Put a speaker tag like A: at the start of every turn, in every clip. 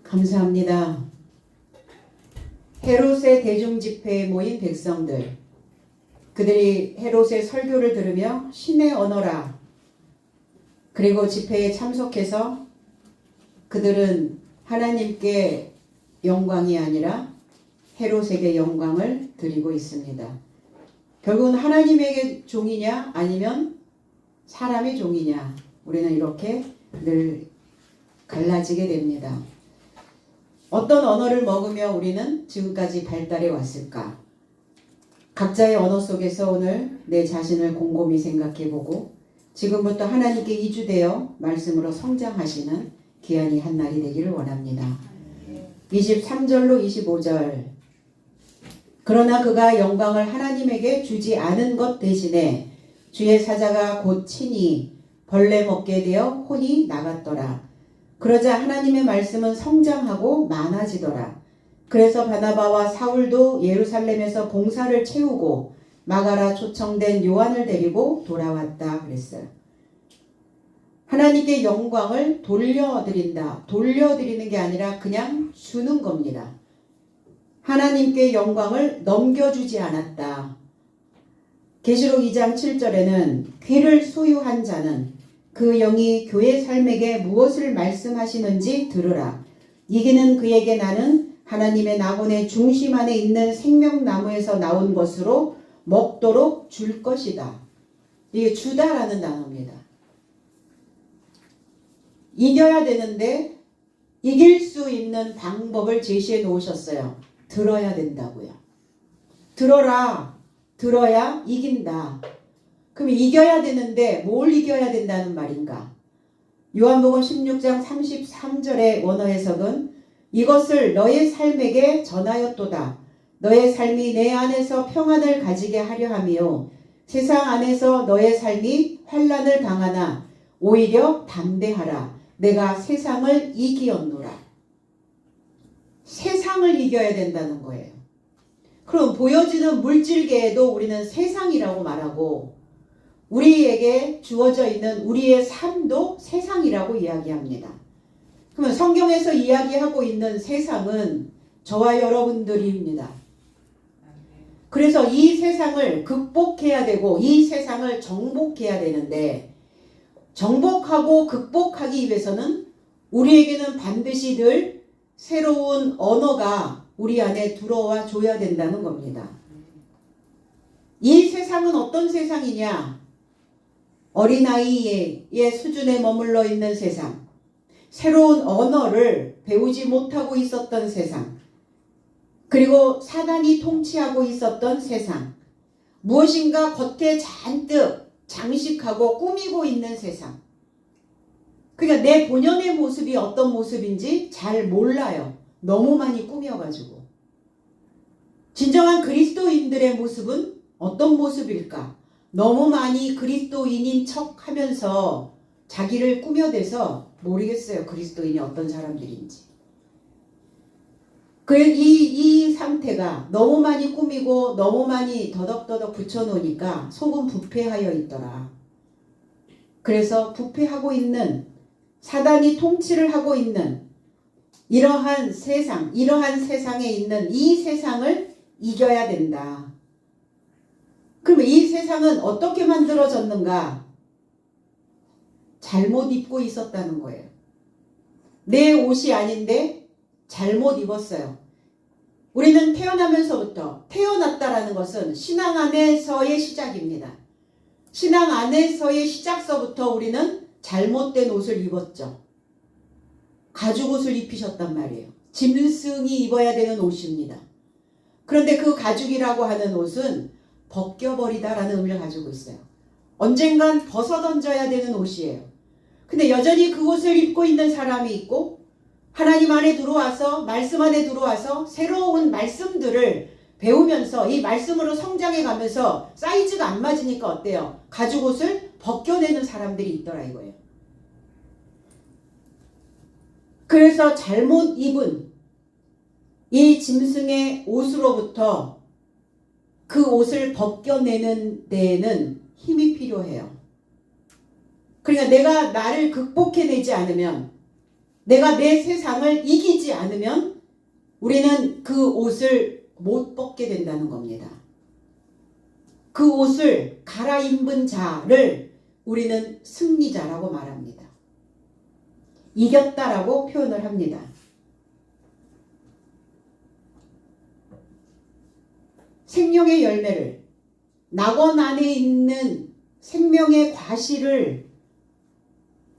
A: 감사합니다. 헤롯의 대중집회에 모인 백성들, 그들이 헤롯의 설교를 들으며 신의 언어라, 그리고 집회에 참석해서 그들은 하나님께 영광이 아니라 헤롯에게 영광을 드리고 있습니다. 결국은 하나님에게 종이냐 아니면 사람의 종이냐, 우리는 이렇게 늘 갈라지게 됩니다. 어떤 언어를 먹으며 우리는 지금까지 발달해 왔을까? 각자의 언어 속에서 오늘 내 자신을 곰곰이 생각해보고 지금부터 하나님께 이주되어 말씀으로 성장하시는 귀한이 한 날이 되기를 원합니다. 23절로 25절. 그러나 그가 영광을 하나님에게 주지 않은 것 대신에 주의 사자가 곧 친히 벌레 먹게 되어 혼이 나갔더라. 그러자 하나님의 말씀은 성장하고 많아지더라. 그래서 바나바와 사울도 예루살렘에서 봉사를 채우고 마가라 초청된 요한을 데리고 돌아왔다 그랬어요. 하나님께 영광을 돌려드린다. 돌려드리는 게 아니라 그냥 주는 겁니다. 하나님께 영광을 넘겨주지 않았다. 계시록 2장 7절에는 귀를 소유한 자는 그 영이 교회 삶에게 무엇을 말씀하시는지 들으라. 이기는 그에게 나는 하나님의 낙원의 중심 안에 있는 생명나무에서 나온 것으로 먹도록 줄 것이다. 이게 주다라는 단어입니다. 이겨야 되는데 이길 수 있는 방법을 제시해 놓으셨어요. 들어야 된다고요. 들어라. 들어야 이긴다. 그럼 이겨야 되는데 뭘 이겨야 된다는 말인가? 요한복음 16장 33절의 원어 해석은 이것을 너의 삶에게 전하였도다. 너의 삶이 내 안에서 평안을 가지게 하려 함이요 세상 안에서 너의 삶이 환난을 당하나 오히려 담대하라. 내가 세상을 이기었노라. 세상을 이겨야 된다는 거예요. 그럼 보여지는 물질계에도 우리는 세상이라고 말하고 우리에게 주어져 있는 우리의 삶도 세상이라고 이야기합니다. 그러면 성경에서 이야기하고 있는 세상은 저와 여러분들입니다. 그래서 이 세상을 극복해야 되고 이 세상을 정복해야 되는데 정복하고 극복하기 위해서는 우리에게는 반드시 늘 새로운 언어가 우리 안에 들어와 줘야 된다는 겁니다. 이 세상은 어떤 세상이냐? 어린아이의 수준에 머물러 있는 세상, 새로운 언어를 배우지 못하고 있었던 세상, 그리고 사단이 통치하고 있었던 세상, 무엇인가 겉에 잔뜩 장식하고 꾸미고 있는 세상. 그러니까 내 본연의 모습이 어떤 모습인지 잘 몰라요. 너무 많이 꾸며가지고. 진정한 그리스도인들의 모습은 어떤 모습일까? 너무 많이 그리스도인인 척 하면서 자기를 꾸며대서 모르겠어요. 그리스도인이 어떤 사람들인지. 이 상태가 너무 많이 꾸미고 너무 많이 더덕더덕 붙여놓으니까 속은 부패하여 있더라. 그래서 부패하고 있는 사단이 통치를 하고 있는 이러한 세상에 있는 이 세상을 이겨야 된다. 그러면 이 세상은 어떻게 만들어졌는가? 잘못 입고 있었다는 거예요. 내 옷이 아닌데 잘못 입었어요. 우리는 태어나면서부터 태어났다라는 것은 신앙 안에서의 시작입니다. 신앙 안에서의 시작서부터 우리는 잘못된 옷을 입었죠. 가죽 옷을 입히셨단 말이에요. 짐승이 입어야 되는 옷입니다. 그런데 그 가죽이라고 하는 옷은 벗겨버리다라는 의미를 가지고 있어요. 언젠간 벗어던져야 되는 옷이에요. 근데 여전히 그 옷을 입고 있는 사람이 있고 하나님 안에 들어와서 말씀 안에 들어와서 새로운 말씀들을 배우면서 이 말씀으로 성장해 가면서 사이즈가 안 맞으니까 어때요? 가죽 옷을 벗겨내는 사람들이 있더라 이거예요. 그래서 잘못 입은 이 짐승의 옷으로부터 그 옷을 벗겨내는 데에는 힘이 필요해요. 그러니까 내가 나를 극복해내지 않으면 내가 내 세상을 이기지 않으면 우리는 그 옷을 못 벗게 된다는 겁니다. 그 옷을 갈아입은 자를 우리는 승리자라고 말합니다. 이겼다라고 표현을 합니다. 생명의 열매를, 낙원 안에 있는 생명의 과실을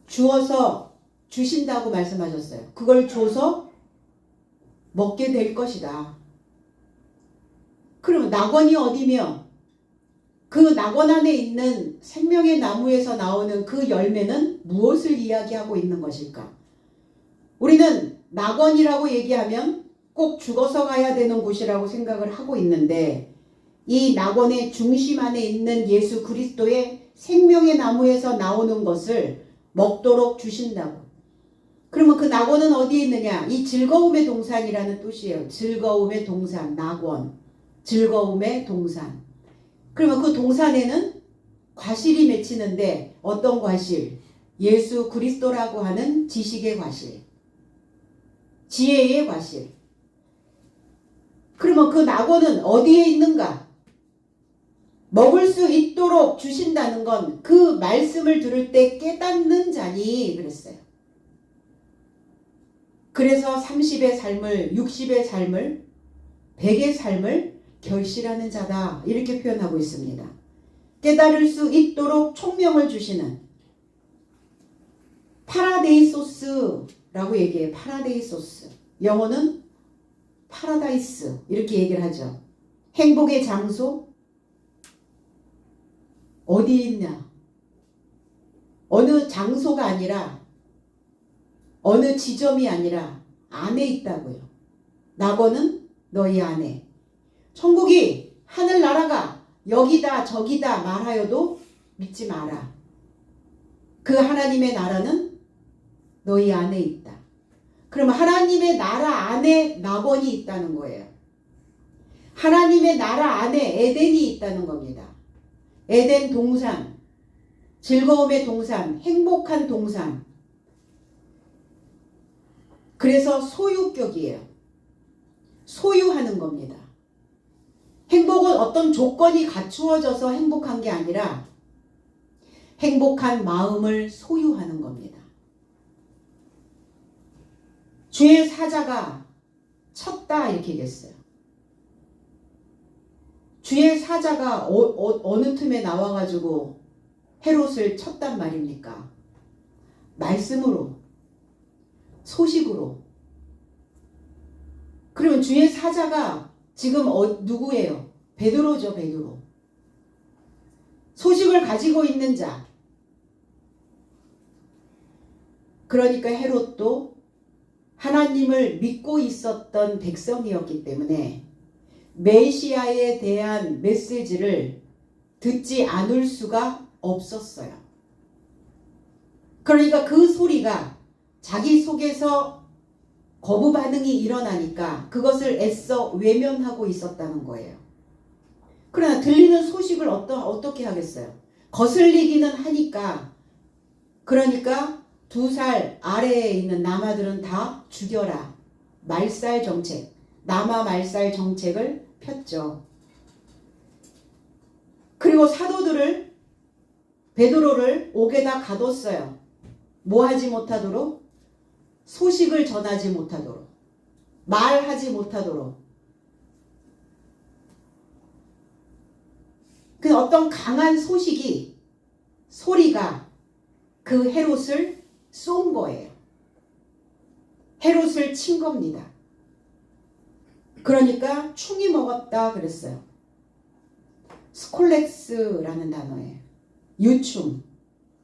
A: 주어서 주신다고 말씀하셨어요. 그걸 줘서 먹게 될 것이다. 그럼 낙원이 어디며 그 낙원 안에 있는 생명의 나무에서 나오는 그 열매는 무엇을 이야기하고 있는 것일까? 우리는 낙원이라고 얘기하면 꼭 죽어서 가야 되는 곳이라고 생각을 하고 있는데, 이 낙원의 중심 안에 있는 예수 그리스도의 생명의 나무에서 나오는 것을 먹도록 주신다고. 그러면 그 낙원은 어디에 있느냐? 이 즐거움의 동산이라는 뜻이에요. 즐거움의 동산, 낙원. 즐거움의 동산. 그러면 그 동산에는 과실이 맺히는데, 어떤 과실? 예수 그리스도라고 하는 지식의 과실, 지혜의 과실. 그러면 그 낙원은 어디에 있는가? 먹을 수 있도록 주신다는 건 그 말씀을 들을 때 깨닫는 자니 그랬어요. 그래서 30의 삶을, 60의 삶을, 100의 삶을 결실하는 자다, 이렇게 표현하고 있습니다. 깨달을 수 있도록 총명을 주시는 파라데이소스라고 얘기해요. 파라데이소스. 영어는 파라다이스, 이렇게 얘기를 하죠. 행복의 장소 어디에 있냐? 어느 장소가 아니라, 어느 지점이 아니라 안에 있다고요. 낙원은 너희 안에. 천국이, 하늘나라가 여기다 저기다 말하여도 믿지 마라. 그 하나님의 나라는 너희 안에 있다. 그럼 하나님의 나라 안에 낙원이 있다는 거예요. 하나님의 나라 안에 에덴이 있다는 겁니다. 에덴 동산, 즐거움의 동산, 행복한 동산. 그래서 소유격이에요. 소유하는 겁니다. 행복은 어떤 조건이 갖추어져서 행복한 게 아니라 행복한 마음을 소유하는 겁니다. 주의 사자가 쳤다, 이렇게 얘기했어요. 주의 사자가 어느 틈에 나와가지고 헤롯을 쳤단 말입니까? 말씀으로, 소식으로. 그러면 주의 사자가 지금 누구예요? 베드로죠, 베드로. 소식을 가지고 있는 자. 그러니까 헤롯도 하나님을 믿고 있었던 백성이었기 때문에 메시아에 대한 메시지를 듣지 않을 수가 없었어요. 그러니까 그 소리가 자기 속에서 거부 반응이 일어나니까 그것을 애써 외면하고 있었다는 거예요. 그러나 들리는 소식을 어떻게 하겠어요? 거슬리기는 하니까. 그러니까 2살 아래에 있는 남아들은 다 죽여라. 말살 정책, 남아 말살 정책을 폈죠. 그리고 사도들을, 베드로를 옥에다 가뒀어요. 뭐 하지 못하도록? 소식을 전하지 못하도록, 말하지 못하도록. 그 어떤 강한 소리가 그 헤롯을 쏜 거예요. 헤롯을 친 겁니다. 그러니까 충이 먹었다 그랬어요. 스콜렉스라는 단어예요. 유충,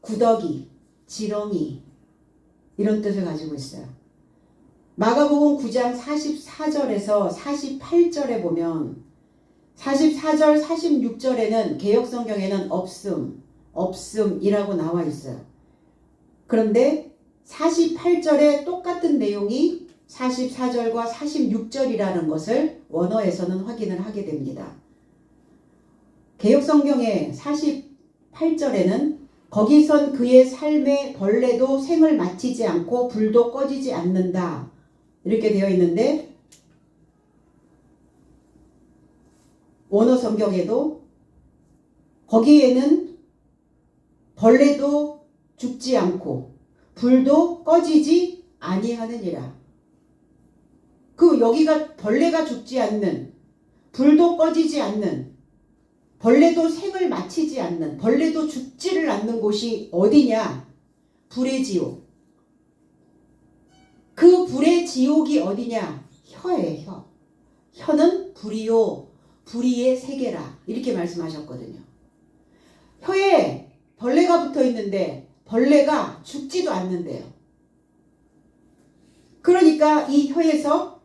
A: 구더기, 지렁이, 이런 뜻을 가지고 있어요. 마가복음 9장 44절에서 48절에 보면 44절, 46절에는 개역성경에는 없음이라고 나와 있어요. 그런데 48절에 똑같은 내용이 44절과 46절이라는 것을 원어에서는 확인을 하게 됩니다. 개역성경의 48절에는 거기선 그의 삶에 벌레도 생을 마치지 않고 불도 꺼지지 않는다. 이렇게 되어 있는데 원어 성경에도 거기에는 벌레도 죽지 않고 불도 꺼지지 아니하느니라. 그 여기가 벌레가 죽지 않는, 불도 꺼지지 않는, 벌레도 생을 마치지 않는, 벌레도 죽지를 않는 곳이 어디냐? 불의 지옥. 그 불의 지옥이 어디냐? 혀예요, 혀. 혀는 불이요, 불의의 세계라. 이렇게 말씀하셨거든요. 혀에 벌레가 붙어 있는데 벌레가 죽지도 않는데요. 그러니까 이 혀에서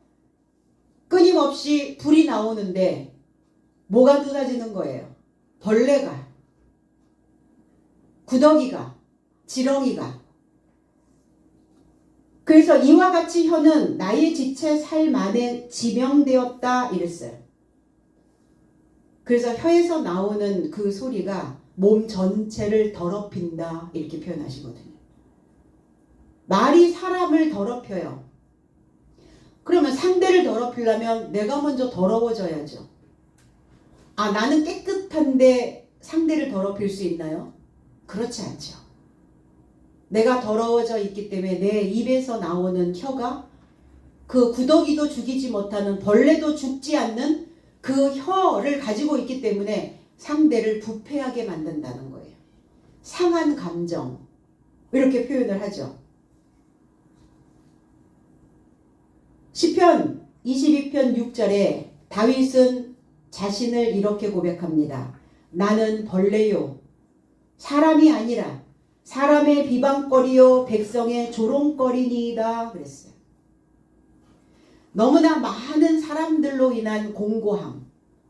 A: 끊임없이 불이 나오는데 뭐가 쏟아지는 거예요? 벌레가, 구더기가, 지렁이가. 그래서 이와 같이 혀는 나의 지체 삶 안에 지명되었다 이랬어요. 그래서 혀에서 나오는 그 소리가 몸 전체를 더럽힌다 이렇게 표현하시거든요. 말이 사람을 더럽혀요. 그러면 상대를 더럽히려면 내가 먼저 더러워져야죠. 아, 나는 깨끗한데 상대를 더럽힐 수 있나요? 그렇지 않죠. 내가 더러워져 있기 때문에 내 입에서 나오는 혀가 그 구더기도 죽이지 못하는, 벌레도 죽지 않는 그 혀를 가지고 있기 때문에 상대를 부패하게 만든다는 거예요. 상한 감정, 이렇게 표현을 하죠. 시편 22편 6절에 다윗은 자신을 이렇게 고백합니다. 나는 벌레요, 사람이 아니라 사람의 비방거리요 백성의 조롱거리니이다 그랬어요. 너무나 많은 사람들로 인한 공고함,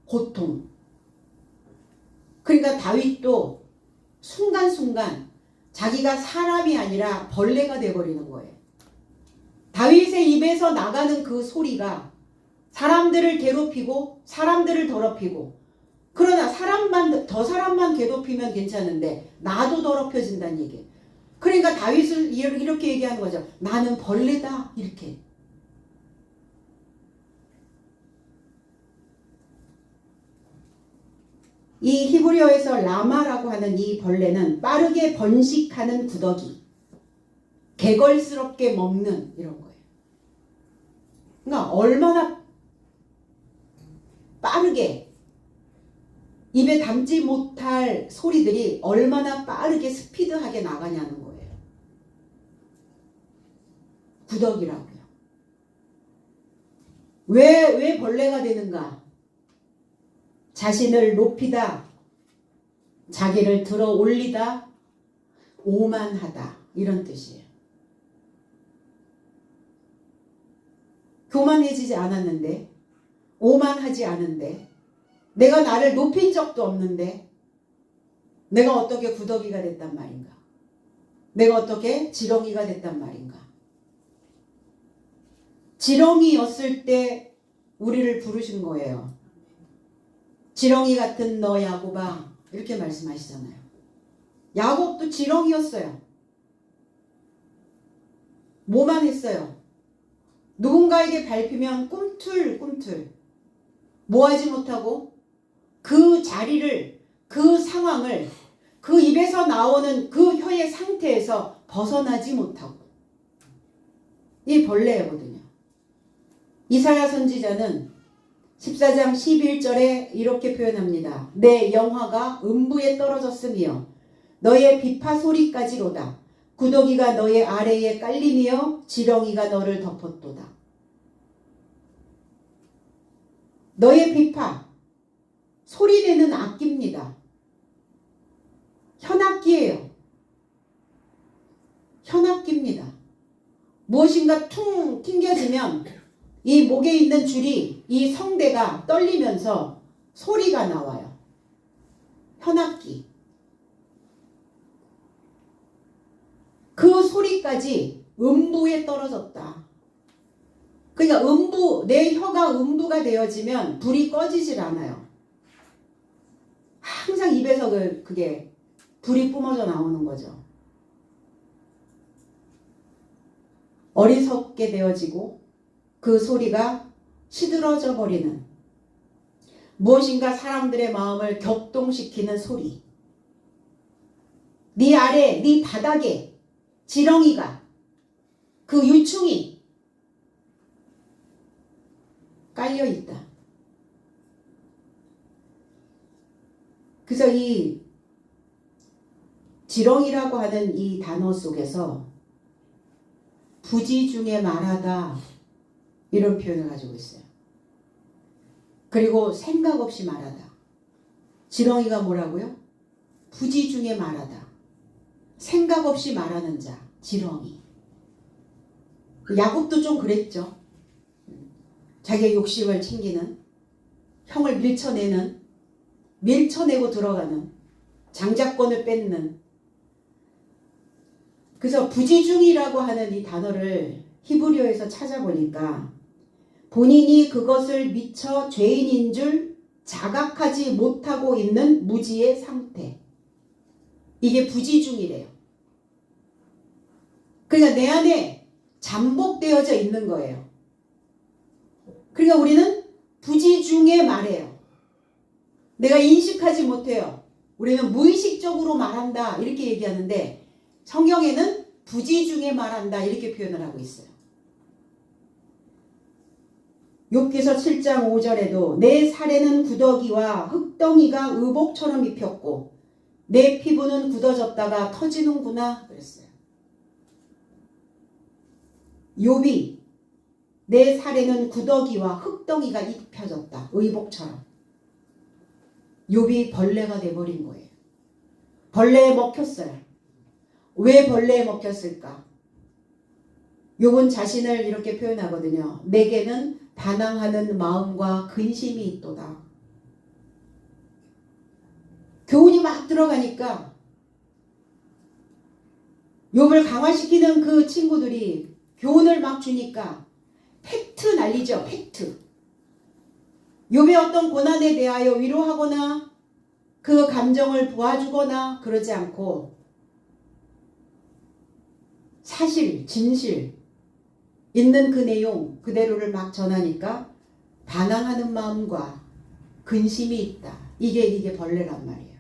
A: 고통. 그러니까 다윗도 순간순간 자기가 사람이 아니라 벌레가 돼버리는 거예요. 다윗의 입에서 나가는 그 소리가 사람들을 괴롭히고 사람들을 더럽히고, 그러나 사람만 괴롭히면 괜찮은데 나도 더럽혀진다는 얘기예요. 그러니까 다윗을 이렇게 얘기하는 거죠. 나는 벌레다 이렇게. 이 히브리어에서 라마라고 하는 이 벌레는 빠르게 번식하는 구더기, 개걸스럽게 먹는 이런 거예요. 그러니까 얼마나 빠르게 입에 담지 못할 소리들이 얼마나 빠르게 스피드하게 나가냐는 거예요. 구더기라고요. 왜 벌레가 되는가? 자신을 높이다, 자기를 들어 올리다, 오만하다 이런 뜻이에요. 교만해지지 않았는데, 오만하지 않은데, 내가 나를 높인 적도 없는데 내가 어떻게 구더기가 됐단 말인가? 내가 어떻게 지렁이가 됐단 말인가? 지렁이였을 때 우리를 부르신 거예요. 지렁이 같은 너 야곱아 이렇게 말씀하시잖아요. 야곱도 지렁이였어요. 뭐만 했어요? 누군가에게 밟히면 꿈틀꿈틀 뭐하지 못하고 그 자리를, 그 상황을, 그 입에서 나오는 그 혀의 상태에서 벗어나지 못하고, 이 벌레거든요. 이사야 선지자는 14장 11절에 이렇게 표현합니다. 내 영화가 음부에 떨어졌으며 너의 비파 소리까지로다. 구더기가 너의 아래에 깔리며 지렁이가 너를 덮었도다. 너의 비파, 소리내는 악기입니다. 현악기예요. 현악기입니다. 무엇인가 퉁 튕겨지면 이 목에 있는 줄이, 이 성대가 떨리면서 소리가 나와요. 현악기. 그 소리까지 음부에 떨어졌다. 그러니까 내 혀가 음부가 되어지면 불이 꺼지질 않아요. 항상 입에서 그게 불이 뿜어져 나오는 거죠. 어리석게 되어지고 그 소리가 시들어져 버리는 무엇인가 사람들의 마음을 격동시키는 소리. 네 아래, 네 바닥에 지렁이가 그 유충이 깔려 있다. 그래서 이 지렁이라고 하는 이 단어 속에서 부지 중에 말하다 이런 표현을 가지고 있어요. 그리고 생각 없이 말하다. 지렁이가 뭐라고요? 부지 중에 말하다. 생각 없이 말하는 자, 지렁이. 야곱도 좀 그랬죠. 자기의 욕심을 챙기는, 형을 밀쳐내고 들어가는, 장자권을 뺏는. 그래서 부지중이라고 하는 이 단어를 히브리어에서 찾아보니까 본인이 그것을 미처 죄인인 줄 자각하지 못하고 있는 무지의 상태. 이게 부지중이래요. 그러니까 내 안에 잠복되어져 있는 거예요. 그러니까 우리는 부지중에 말해요. 내가 인식하지 못해요. 우리는 무의식적으로 말한다 이렇게 얘기하는데 성경에는 부지중에 말한다 이렇게 표현을 하고 있어요. 욥기서 7장 5절에도 내 살에는 구더기와 흙덩이가 의복처럼 입혔고 내 피부는 굳어졌다가 터지는구나 그랬어요. 욥이 내 살에는 구더기와 흙덩이가 입혀졌다. 의복처럼. 욥이 벌레가 돼버린 거예요. 벌레에 먹혔어요. 왜 벌레에 먹혔을까? 욥은 자신을 이렇게 표현하거든요. 내게는 반항하는 마음과 근심이 있도다. 교훈이 막 들어가니까 욥을 강화시키는 그 친구들이 교훈을 막 주니까 팩트 난리죠. 팩트. 욥의 어떤 고난에 대하여 위로하거나 그 감정을 도와주거나 그러지 않고 사실, 진실 있는 그 내용 그대로를 막 전하니까 반항하는 마음과 근심이 있다. 이게 벌레란 말이에요.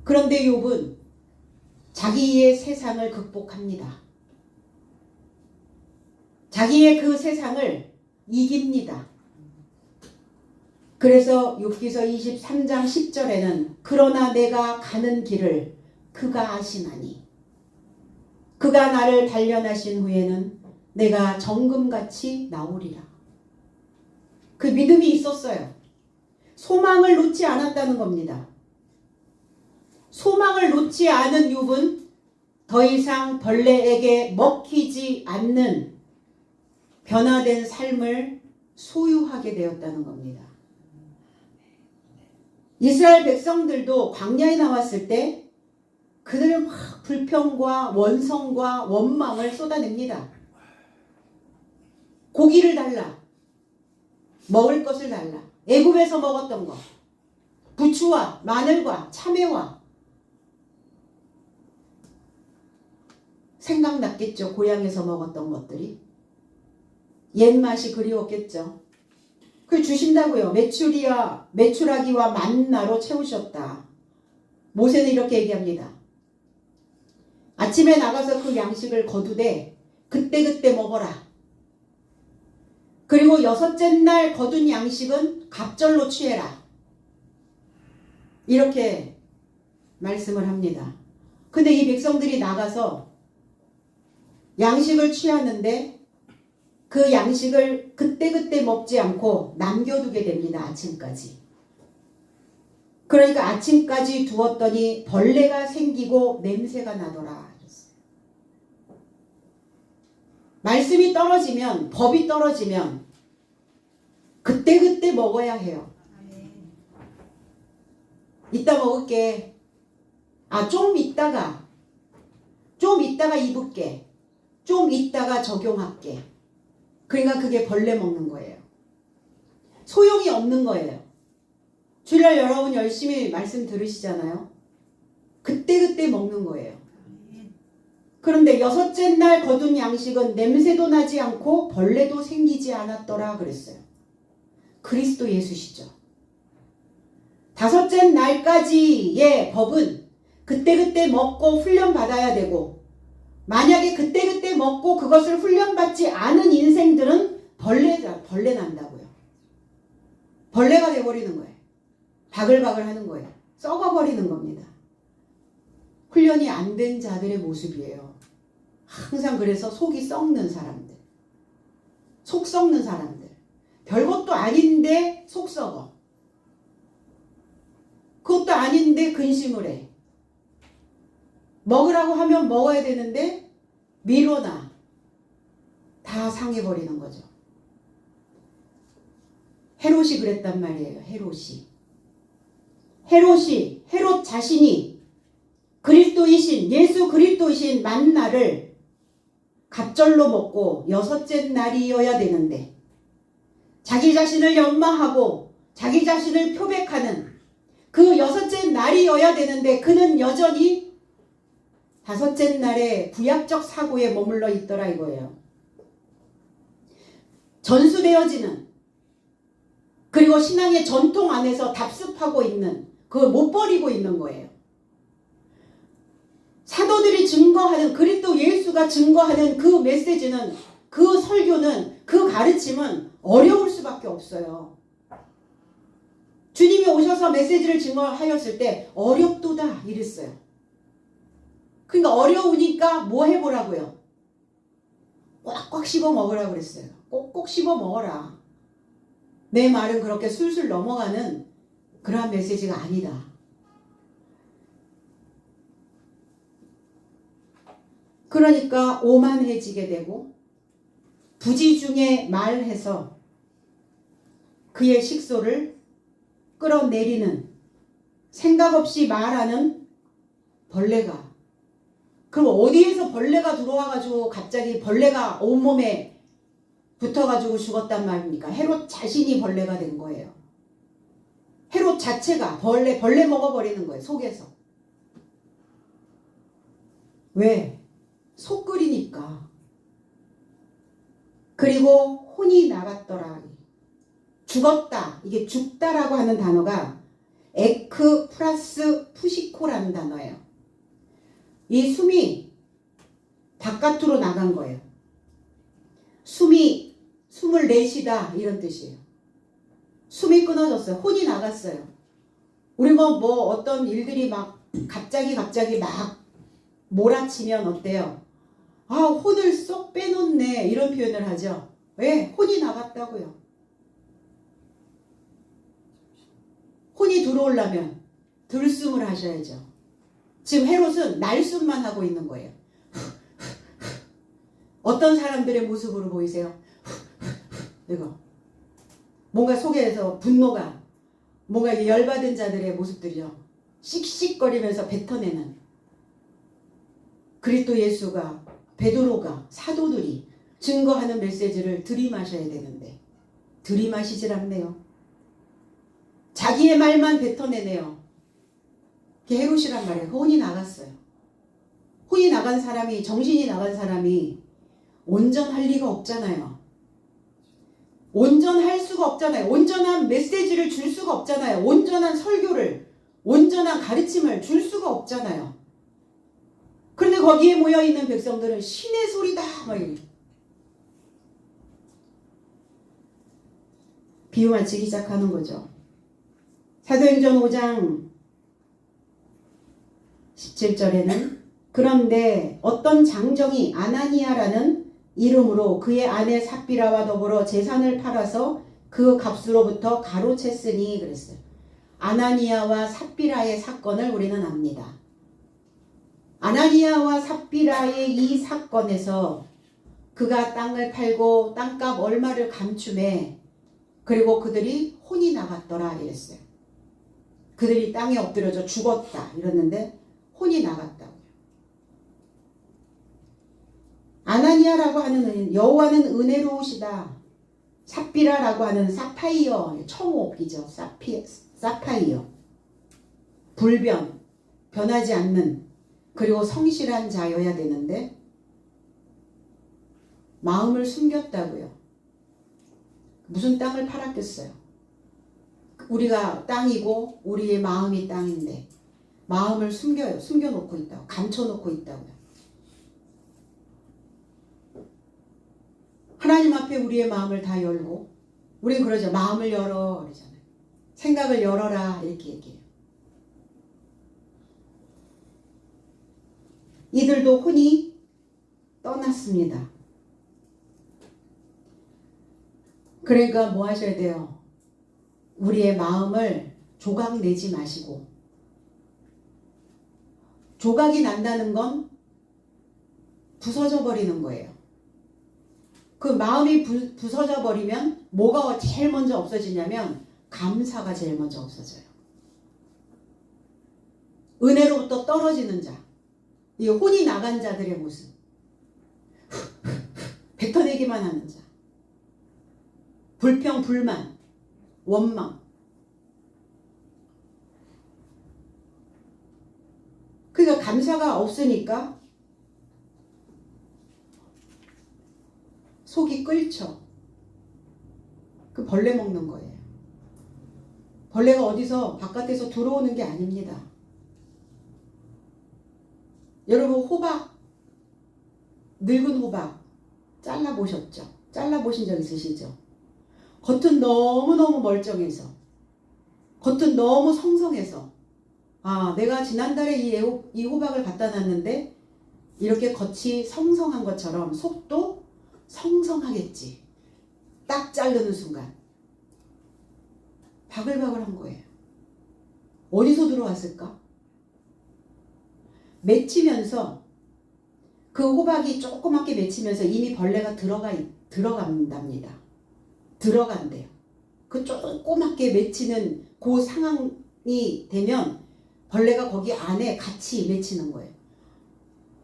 A: 그런데 욥은 자기의 세상을 극복합니다. 자기의 그 세상을 이깁니다. 그래서 욥기서 23장 10절에는 그러나 내가 가는 길을 그가 아시나니 그가 나를 단련하신 후에는 내가 정금같이 나오리라. 그 믿음이 있었어요. 소망을 놓지 않았다는 겁니다. 소망을 놓지 않은 욥은 더 이상 벌레에게 먹히지 않는 변화된 삶을 소유하게 되었다는 겁니다. 이스라엘 백성들도 광야에 나왔을 때 그들 막 불평과 원성과 원망을 쏟아냅니다. 고기를 달라. 먹을 것을 달라. 애굽에서 먹었던 것. 부추와 마늘과 참외와 생각났겠죠. 고향에서 먹었던 것들이. 옛맛이 그리웠겠죠. 그걸 주신다고요. 메추라기와 만나로 채우셨다. 모세는 이렇게 얘기합니다. 아침에 나가서 그 양식을 거두되 그때그때 먹어라. 그리고 여섯째 날 거둔 양식은 갑절로 취해라. 이렇게 말씀을 합니다. 근데 이 백성들이 나가서 양식을 취하는데 그 양식을 그때그때 먹지 않고 남겨두게 됩니다. 아침까지. 그러니까 아침까지 두었더니 벌레가 생기고 냄새가 나더라. 말씀이 떨어지면, 법이 떨어지면 그때그때 먹어야 해요. 이따 먹을게. 좀 있다가 입을게. 좀 있다가 적용할게. 그러니까 그게 벌레 먹는 거예요. 소용이 없는 거예요. 주일날 여러분 열심히 말씀 들으시잖아요. 그때그때 먹는 거예요. 그런데 여섯째 날 거둔 양식은 냄새도 나지 않고 벌레도 생기지 않았더라 그랬어요. 그리스도 예수시죠. 다섯째 날까지의 법은 그때그때 먹고 훈련받아야 되고, 만약에 그때그때 먹고 그것을 훈련받지 않은 인생들은 벌레 난다고요. 벌레가 돼버리는 거예요. 바글바글 하는 거예요. 썩어버리는 겁니다. 훈련이 안 된 자들의 모습이에요. 항상 그래서 속이 썩는 사람들. 속 썩는 사람들. 별것도 아닌데 속 썩어. 그것도 아닌데 근심을 해. 먹으라고 하면 먹어야 되는데 미뤄놔. 다 상해버리는 거죠. 헤롯이 그랬단 말이에요. 헤롯 자신이 그리스도이신, 예수 그리스도이신 만나를 갑절로 먹고 여섯째 날이어야 되는데, 자기 자신을 연마하고 자기 자신을 표백하는 그 여섯째 날이어야 되는데 그는 여전히 다섯째 날에 구약적 사고에 머물러 있더라 이거예요. 전수되어지는, 그리고 신앙의 전통 안에서 답습하고 있는, 그걸 못 버리고 있는 거예요. 사도들이 증거하는, 그리스도 예수가 증거하는 그 메시지는, 그 설교는, 그 가르침은 어려울 수밖에 없어요. 주님이 오셔서 메시지를 증거하였을 때 어렵도다 이랬어요. 그러니까 어려우니까 뭐 해보라고요? 꽉꽉 씹어 먹으라고 그랬어요. 꼭꼭 씹어 먹어라. 내 말은 그렇게 술술 넘어가는 그러한 메시지가 아니다. 그러니까 오만해지게 되고 부지중에 말해서 그의 식소를 끌어내리는, 생각 없이 말하는 벌레가, 그럼 어디에서 벌레가 들어와가지고 갑자기 벌레가 온몸에 붙어가지고 죽었단 말입니까? 헤롯 자신이 벌레가 된 거예요. 헤롯 자체가 벌레 먹어버리는 거예요. 속에서. 왜? 속 끓이니까. 그리고 혼이 나갔더라. 죽었다. 이게 죽다라고 하는 단어가 에크 플러스 푸시코라는 단어예요. 이 숨이 바깥으로 나간 거예요. 숨을 내쉬다 이런 뜻이에요. 숨이 끊어졌어요. 혼이 나갔어요. 우리 뭐 어떤 일들이 막 갑자기 막 몰아치면 어때요? 아, 혼을 쏙 빼놓네 이런 표현을 하죠. 왜? 혼이 나갔다고요. 혼이 들어오려면 들숨을 하셔야죠. 지금 헤롯은 날숨만 하고 있는 거예요. 어떤 사람들의 모습으로 보이세요? 이거 뭔가 속에서 분노가, 뭔가 열받은 자들의 모습들이죠. 씩씩거리면서 뱉어내는, 그리스도 예수가, 베드로가, 사도들이 증거하는 메시지를 들이마셔야 되는데 들이마시질 않네요. 자기의 말만 뱉어내네요. 그게 헤롯이란 말이에요. 혼이 나갔어요. 혼이 나간 사람이, 정신이 나간 사람이 온전할 리가 없잖아요. 온전할 수가 없잖아요. 온전한 메시지를 줄 수가 없잖아요. 온전한 설교를, 온전한 가르침을 줄 수가 없잖아요. 그런데 거기에 모여있는 백성들은 신의 소리다 막 비유맞히기 시작하는 거죠. 사도행전 5장 17절에는 그런데 어떤 장정이 아나니아라는 이름으로 그의 아내 삽비라와 더불어 재산을 팔아서 그 값으로부터 가로챘으니 그랬어요. 아나니아와 삽비라의 사건을 우리는 압니다. 아나니아와 삽비라의 이 사건에서 그가 땅을 팔고 땅값 얼마를 감춤해, 그리고 그들이 혼이 나갔더라 이랬어요. 그들이 땅에 엎드려져 죽었다 이랬는데 혼이 나갔다고요. 아나니아라고 하는 여호와는 은혜로우시다. 삽비라라고 하는 사파이어, 청옥이죠. 사파이어, 불변, 변하지 않는, 그리고 성실한 자여야 되는데 마음을 숨겼다고요. 무슨 땅을 팔았겠어요? 우리가 땅이고 우리의 마음이 땅인데 마음을 숨겨요. 숨겨놓고 있다고. 감춰놓고 있다고요. 하나님 앞에 우리의 마음을 다 열고, 우린 그러죠. 마음을 열어 그러잖아요. 생각을 열어라 이렇게 얘기해요. 이들도 혼이 떠났습니다. 그러니까 뭐 하셔야 돼요? 우리의 마음을 조각 내지 마시고, 조각이 난다는 건 부서져 버리는 거예요. 그 마음이 부서져 버리면 뭐가 제일 먼저 없어지냐면 감사가 제일 먼저 없어져요. 은혜로부터 떨어지는 자, 이 혼이 나간 자들의 모습, 뱉어내기만 하는 자, 불평, 불만, 원망. 그러니까 감사가 없으니까 속이 끓죠. 그 벌레 먹는 거예요. 벌레가 어디서 바깥에서 들어오는 게 아닙니다. 여러분 호박, 늙은 호박 잘라보셨죠? 잘라보신 적 있으시죠? 겉은 너무너무 멀쩡해서, 겉은 너무 성성해서, 아, 내가 지난달에 이 호박을 갖다 놨는데 이렇게 겉이 성성한 것처럼 속도 성성하겠지. 딱 자르는 순간 바글바글한 거예요. 어디서 들어왔을까? 맺히면서, 그 호박이 조그맣게 맺히면서 이미 벌레가 들어간답니다. 들어간대요. 그 조그맣게 맺히는 그 상황이 되면 벌레가 거기 안에 같이 맺히는 거예요.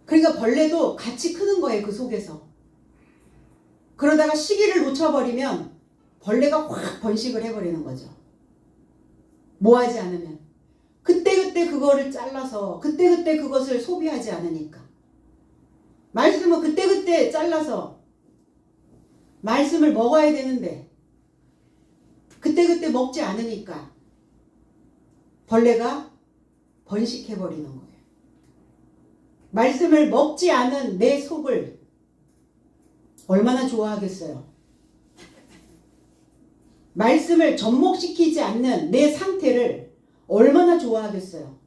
A: 그러니까 벌레도 같이 크는 거예요. 그 속에서. 그러다가 시기를 놓쳐버리면 벌레가 확 번식을 해버리는 거죠. 뭐하지 않으면. 그때그때 그거를 잘라서 그때그때 그것을 소비하지 않으니까. 말씀은 그때그때 잘라서 말씀을 먹어야 되는데 그때그때 먹지 않으니까 벌레가 번식해버리는 거예요. 말씀을 먹지 않은 내 속을 얼마나 좋아하겠어요. 말씀을 접목시키지 않는 내 상태를 얼마나 좋아하겠어요.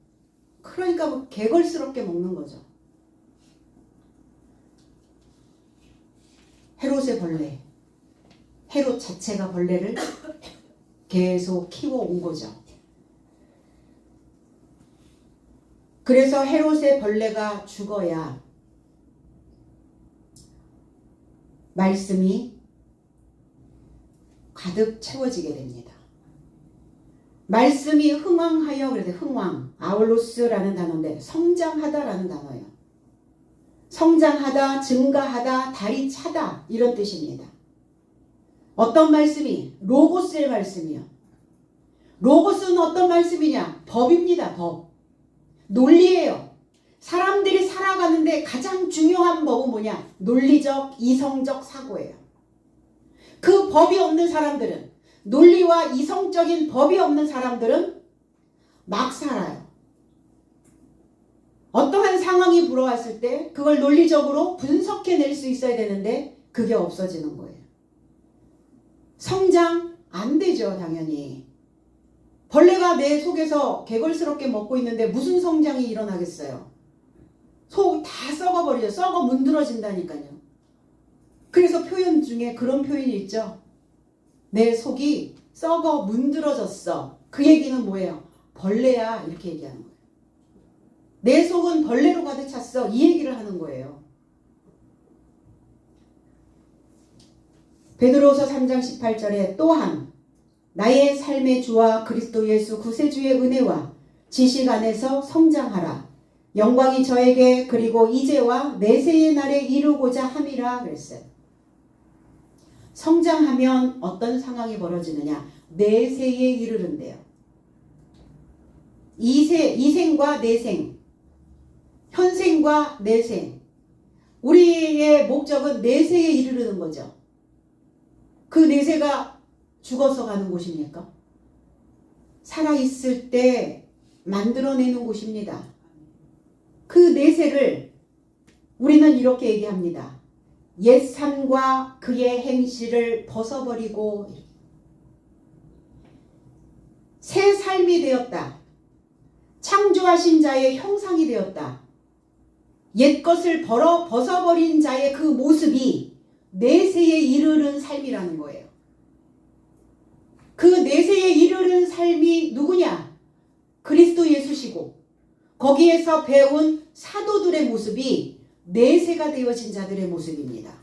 A: 그러니까 뭐 개걸스럽게 먹는 거죠. 헤롯의 벌레, 헤롯 자체가 벌레를 계속 키워온 거죠. 그래서 헤롯의 벌레가 죽어야 말씀이 가득 채워지게 됩니다. 말씀이 흥왕하여, 그래서 흥왕, 아울로스라는 단어인데 성장하다라는 단어예요. 성장하다, 증가하다, 다리 차다 이런 뜻입니다. 어떤 말씀이? 로고스의 말씀이요. 로고스는 어떤 말씀이냐? 법입니다. 법. 논리예요. 사람들이 살아가는데 가장 중요한 법은 뭐냐? 논리적, 이성적 사고예요. 그 법이 없는 사람들은, 논리와 이성적인 법이 없는 사람들은 막 살아요. 어떠한 상황이 불어왔을 때 그걸 논리적으로 분석해낼 수 있어야 되는데 그게 없어지는 거예요. 성장 안 되죠, 당연히. 벌레가 내 속에서 개걸스럽게 먹고 있는데 무슨 성장이 일어나겠어요. 속 다 썩어버리죠. 썩어 문드러진다니까요. 그래서 표현 중에 그런 표현이 있죠. 내 속이 썩어 문드러졌어. 그 얘기는 뭐예요? 벌레야, 이렇게 얘기하는 거예요. 내 속은 벌레로 가득 찼어. 이 얘기를 하는 거예요. 베드로후서 3장 18절에 또한 나의 삶의 주와 그리스도 예수 구세주의 은혜와 지식 안에서 성장하라. 영광이 저에게 그리고 이제와 내세의 날에 이루고자 함이라 그랬어요. 성장하면 어떤 상황이 벌어지느냐? 내세에 이르른대요. 이생과 내생, 현생과 내생. 우리의 목적은 내세에 이르르는 거죠. 그 내세가 죽어서 가는 곳입니까? 살아있을 때 만들어내는 곳입니다. 그 내세를 우리는 이렇게 얘기합니다. 옛삶과 그의 행실을 벗어버리고 새 삶이 되었다. 창조하신 자의 형상이 되었다. 옛것을 벗어버린 자의 그 모습이 내세에 이르는 삶이라는 거예요. 그 내세에 이르는 삶이 누구냐? 그리스도 예수시고 거기에서 배운 사도들의 모습이 내세가 되어진 자들의 모습입니다.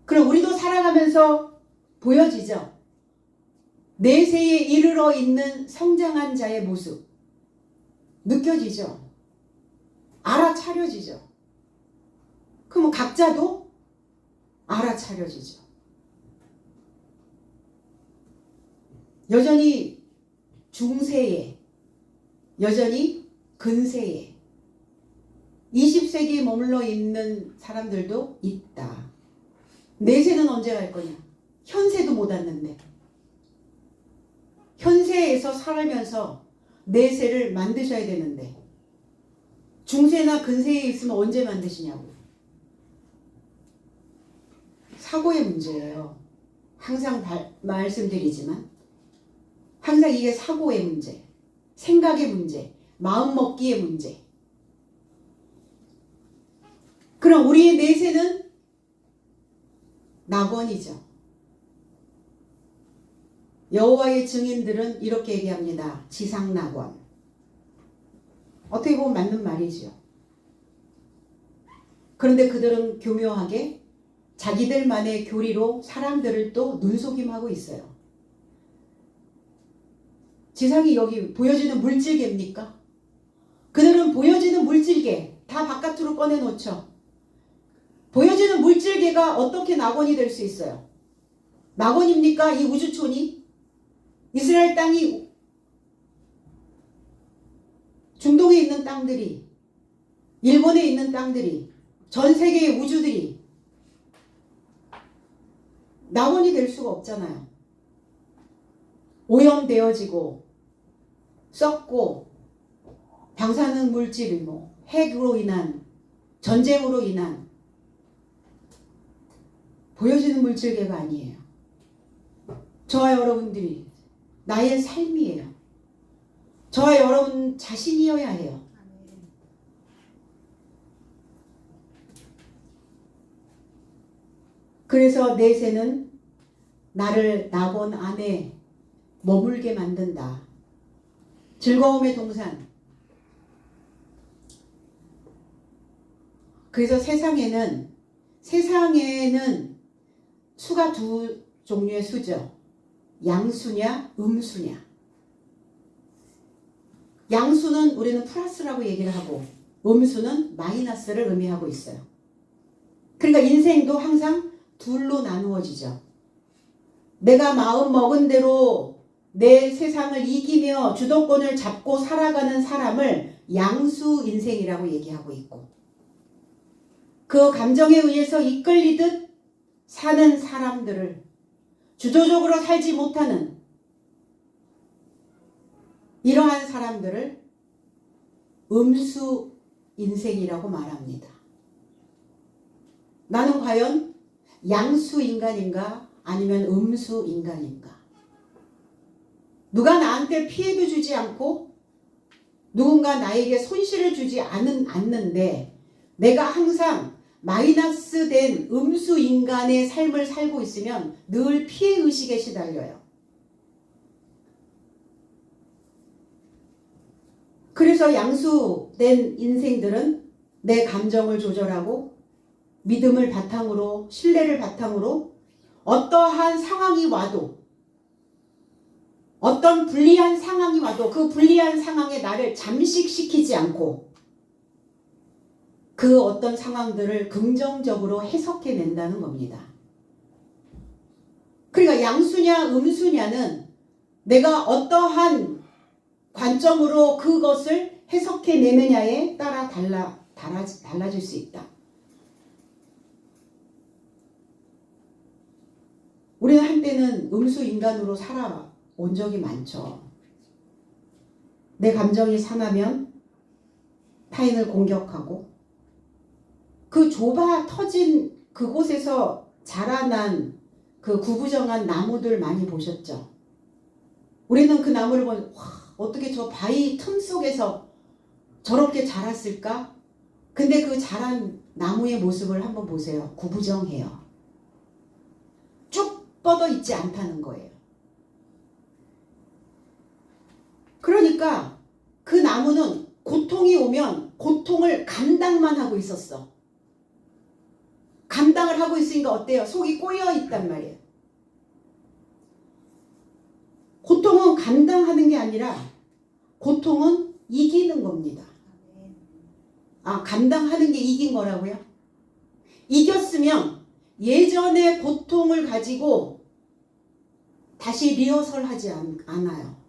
A: 그럼 우리도 살아가면서 보여지죠? 내세에 이르러 있는 성장한 자의 모습 느껴지죠? 알아차려지죠? 그럼 각자도 알아차려지죠. 여전히 중세에, 여전히 근세에 20세기에 머물러 있는 사람들도 있다. 내세는 언제 갈 거냐? 현세도 못 왔는데. 현세에서 살면서 내세를 만드셔야 되는데 중세나 근세에 있으면 언제 만드시냐고. 사고의 문제예요. 항상 말씀드리지만 항상 이게 사고의 문제, 생각의 문제, 마음먹기의 문제. 그럼 우리의 내세는 낙원이죠. 여호와의 증인들은 이렇게 얘기합니다. 지상낙원. 어떻게 보면 맞는 말이죠. 그런데 그들은 교묘하게 자기들만의 교리로 사람들을 또 눈속임하고 있어요. 지상이 여기 보여지는 물질계입니까? 그들은 보여지는 물질계 다 바깥으로 꺼내놓죠. 보여지는 물질계가 어떻게 낙원이 될 수 있어요? 낙원입니까? 이 우주촌이? 이스라엘 땅이, 중동에 있는 땅들이, 일본에 있는 땅들이, 전 세계의 우주들이 낙원이 될 수가 없잖아요. 오염되어지고 썩고 방사능 물질, 핵으로 인한, 전쟁으로 인한 보여지는 물질계가 아니에요. 저와 여러분들이 나의 삶이에요. 저와 여러분 자신이어야 해요. 그래서 내세는 나를 낙원 안에 머물게 만든다. 즐거움의 동산. 그래서 세상에는 수가 두 종류의 수죠. 양수냐 음수냐. 양수는 우리는 플러스라고 얘기를 하고 음수는 마이너스를 의미하고 있어요. 그러니까 인생도 항상 둘로 나누어지죠. 내가 마음 먹은 대로 내 세상을 이기며 주도권을 잡고 살아가는 사람을 양수 인생이라고 얘기하고 있고, 그 감정에 의해서 이끌리듯 사는 사람들을, 주도적으로 살지 못하는 이러한 사람들을 음수 인생이라고 말합니다. 나는 과연 양수 인간인가 아니면 음수 인간인가? 누가 나한테 피해도 주지 않고 누군가 나에게 손실을 주지 않는데 내가 항상 마이너스 된 음수 인간의 삶을 살고 있으면 늘 피해의식에 시달려요. 그래서 양수된 인생들은 내 감정을 조절하고 믿음을 바탕으로, 신뢰를 바탕으로 어떠한 상황이 와도, 어떤 불리한 상황이 와도 그 불리한 상황에 나를 잠식시키지 않고 그 어떤 상황들을 긍정적으로 해석해낸다는 겁니다. 그러니까 양수냐 음수냐는 내가 어떠한 관점으로 그것을 해석해내느냐에 따라 달라질 수 있다. 우리는 한때는 음수 인간으로 살아온 적이 많죠. 내 감정이 상하면 타인을 공격하고 그 좁아 터진 그곳에서 자라난 그 구부정한 나무들 많이 보셨죠? 우리는 그 나무를 보면 와, 어떻게 저 바위 틈 속에서 저렇게 자랐을까? 근데 그 자란 나무의 모습을 한번 보세요. 구부정해요. 쭉 뻗어 있지 않다는 거예요. 그러니까 그 나무는 고통이 오면 고통을 감당만 하고 있었어. 감당을 하고 있으니까 어때요? 속이 꼬여 있단 말이에요. 고통은 감당하는 게 아니라 고통은 이기는 겁니다. 아, 감당하는 게 이긴 거라고요? 이겼으면 예전의 고통을 가지고 다시 리허설 하지 않아요.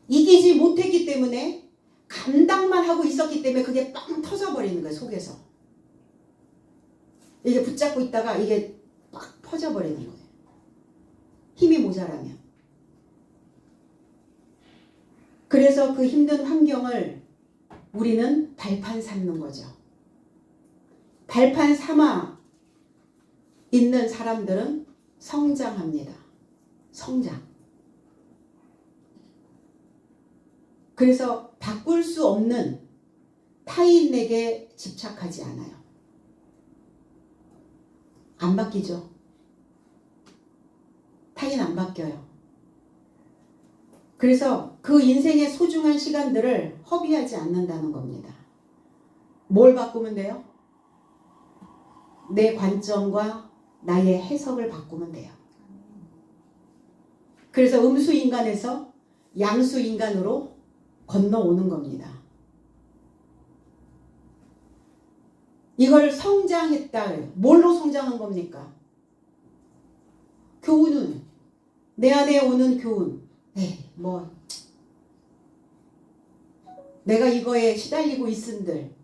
A: 이기지 못했기 때문에 감당만 하고 있었기 때문에 그게 빵 터져버리는 거예요. 속에서. 이게 붙잡고 있다가 이게 막 퍼져버리는 거예요. 힘이 모자라면. 그래서 그 힘든 환경을 우리는 발판 삼는 거죠. 발판 삼아 있는 사람들은 성장합니다. 성장. 그래서 바꿀 수 없는 타인에게 집착하지 않아요. 안 바뀌죠. 타인 안 바뀌어요. 그래서 그 인생의 소중한 시간들을 허비하지 않는다는 겁니다. 뭘 바꾸면 돼요? 내 관점과 나의 해석을 바꾸면 돼요. 그래서 음수인간에서 양수인간으로 건너오는 겁니다. 이걸 성장했다. 뭘로 성장한 겁니까? 교훈은 내 안에 오는 교훈. 내가 이거에 시달리고 있은들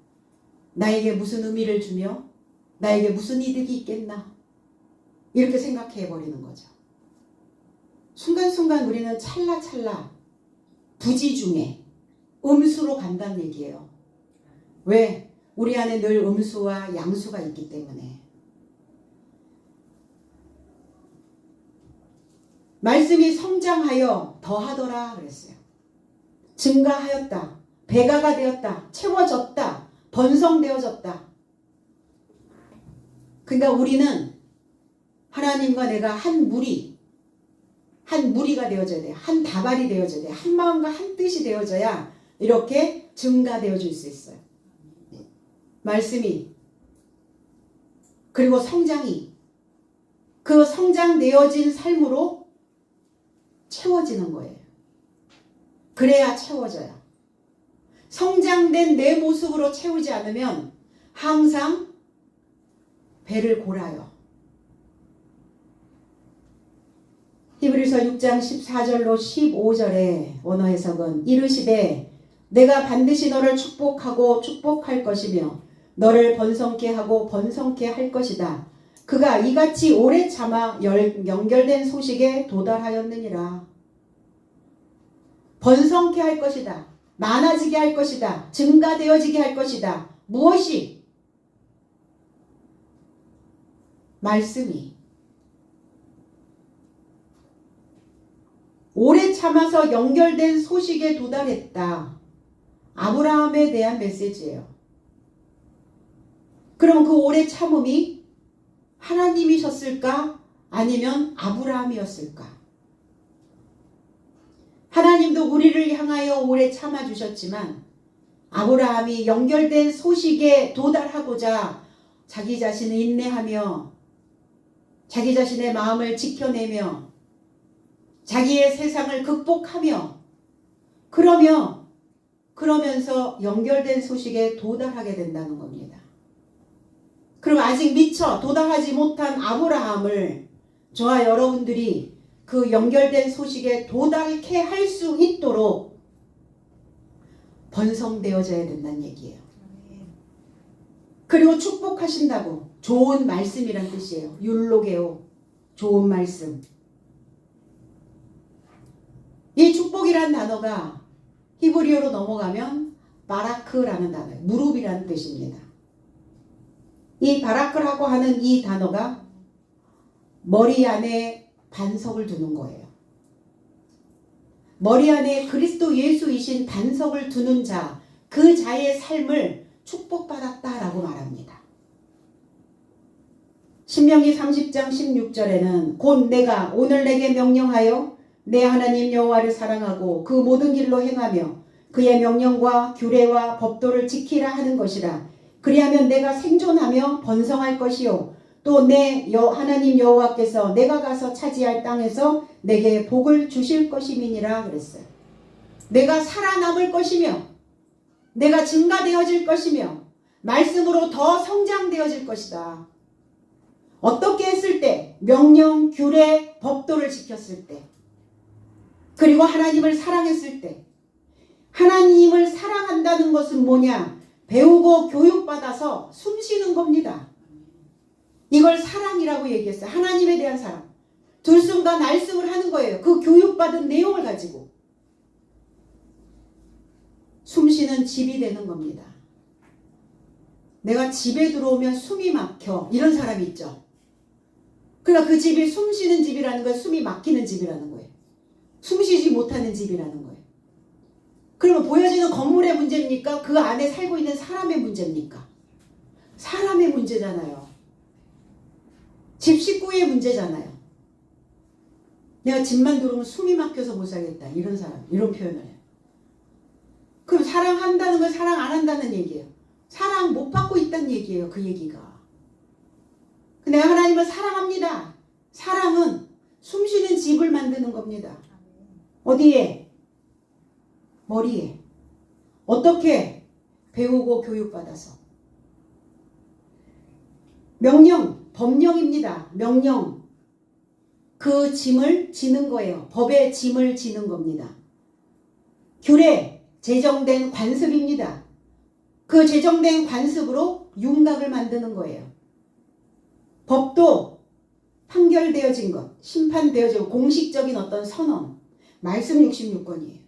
A: 나에게 무슨 의미를 주며 나에게 무슨 이득이 있겠나? 이렇게 생각해 버리는 거죠. 순간순간 우리는 찰나찰나 부지 중에 음수로 간다는 얘기예요. 왜? 우리 안에 늘 음수와 양수가 있기 때문에. 말씀이 성장하여 더하더라 그랬어요. 증가하였다. 배가가 되었다. 채워졌다. 번성되어졌다. 그러니까 우리는 하나님과 내가 한 무리가 되어져야 돼요. 한 다발이 되어져야 돼요. 한 마음과 한 뜻이 되어져야 이렇게 증가되어질 수 있어요. 말씀이 그리고 성장이 그 성장되어진 삶으로 채워지는 거예요. 그래야 채워져요. 성장된 내 모습으로 채우지 않으면 항상 배를 골아요. 히브리서 6장 14절로 15절의 원어 해석은 이르시되 내가 반드시 너를 축복하고 축복할 것이며 너를 번성케 하고 번성케 할 것이다. 그가 이같이 오래 참아 연결된 소식에 도달하였느니라. 번성케 할 것이다. 많아지게 할 것이다. 증가되어지게 할 것이다. 무엇이? 말씀이. 오래 참아서 연결된 소식에 도달했다. 아브라함에 대한 메시지예요. 그럼 그 오래 참음이 하나님이셨을까? 아니면 아브라함이었을까? 하나님도 우리를 향하여 오래 참아주셨지만 아브라함이 연결된 소식에 도달하고자 자기 자신을 인내하며 자기 자신의 마음을 지켜내며 자기의 세상을 극복하며 그러면서 연결된 소식에 도달하게 된다는 겁니다. 그럼 아직 미처 도달하지 못한 아브라함을 저와 여러분들이 그 연결된 소식에 도달케 할 수 있도록 번성되어져야 된다는 얘기예요. 그리고 축복하신다고 좋은 말씀이란 뜻이에요. 율로게오, 좋은 말씀. 이 축복이란 단어가 히브리어로 넘어가면 바라크라는 단어예요. 무릎이라는 뜻입니다. 이 바라크라고 하는 이 단어가 머리 안에 반석을 두는 거예요. 머리 안에 그리스도 예수이신 반석을 두는 자, 그 자의 삶을 축복받았다라고 말합니다. 신명기 30장 16절에는 곧 내가 오늘 내게 명령하여 내 하나님 여호와를 사랑하고 그 모든 길로 행하며 그의 명령과 규례와 법도를 지키라 하는 것이라. 그리하면 내가 생존하며 번성할 것이요 또 내 하나님 여호와께서 내가 가서 차지할 땅에서 내게 복을 주실 것임이니라 그랬어요. 내가 살아남을 것이며 내가 증가되어질 것이며 말씀으로 더 성장되어질 것이다. 어떻게 했을 때? 명령, 규례, 법도를 지켰을 때, 그리고 하나님을 사랑했을 때. 하나님을 사랑한다는 것은 뭐냐? 배우고 교육받아서 숨쉬는 겁니다. 이걸 사랑이라고 얘기했어요. 하나님에 대한 사랑. 들숨과 날숨을 하는 거예요. 그 교육받은 내용을 가지고 숨쉬는 집이 되는 겁니다. 내가 집에 들어오면 숨이 막혀, 이런 사람이 있죠. 그러니까 그 집이 숨쉬는 집이라는 건 숨이 막히는 집이라는 거예요. 숨쉬지 못하는 집이라는 거예요. 그러면 보여지는 건물의 문제입니까? 그 안에 살고 있는 사람의 문제입니까? 사람의 문제잖아요. 집 식구의 문제잖아요. 내가 집만 들어오면 숨이 막혀서 못 살겠다, 이런 사람, 이런 표현을 해요. 그럼 사랑한다는 건 사랑 안 한다는 얘기예요. 사랑 못 받고 있다는 얘기예요. 그 얘기가. 내가 하나님을 사랑합니다. 사랑은 숨쉬는 집을 만드는 겁니다. 어디에? 머리에. 어떻게? 배우고 교육받아서. 명령, 법령입니다. 명령. 그 짐을 지는 거예요. 법의 짐을 지는 겁니다. 규례, 제정된 관습입니다. 그 제정된 관습으로 윤곽을 만드는 거예요. 법도 판결되어진 것, 심판되어진 공식적인 어떤 선언, 말씀 66권이에요.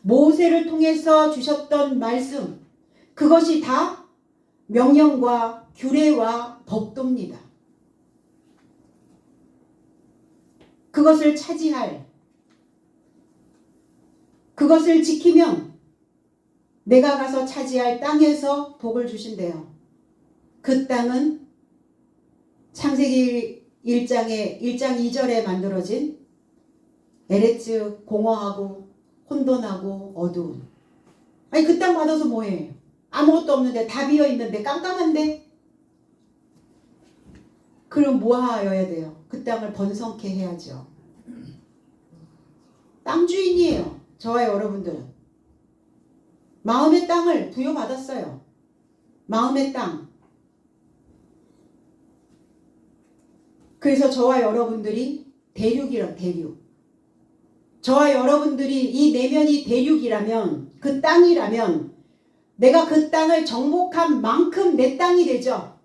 A: 모세를 통해서 주셨던 말씀, 그것이 다 명령과 규례와 법도입니다. 그것을 차지할, 그것을 지키면 내가 가서 차지할 땅에서 복을 주신대요. 그 땅은 창세기 1장 2절에 만들어진 에레츠, 공허하고 혼돈하고 어두움. 아니 그 땅 받아서 뭐해? 아무것도 없는데, 다 비어있는데, 깜깜한데? 그럼 뭐 하여야 돼요? 그 땅을 번성케 해야죠. 땅 주인이에요. 저와 여러분들은. 마음의 땅을 부여받았어요. 마음의 땅. 그래서 저와 여러분들이 대륙이라, 대륙. 저와 여러분들이 이 내면이 대륙이라면, 그 땅이라면 내가 그 땅을 정복한 만큼 내 땅이 되죠.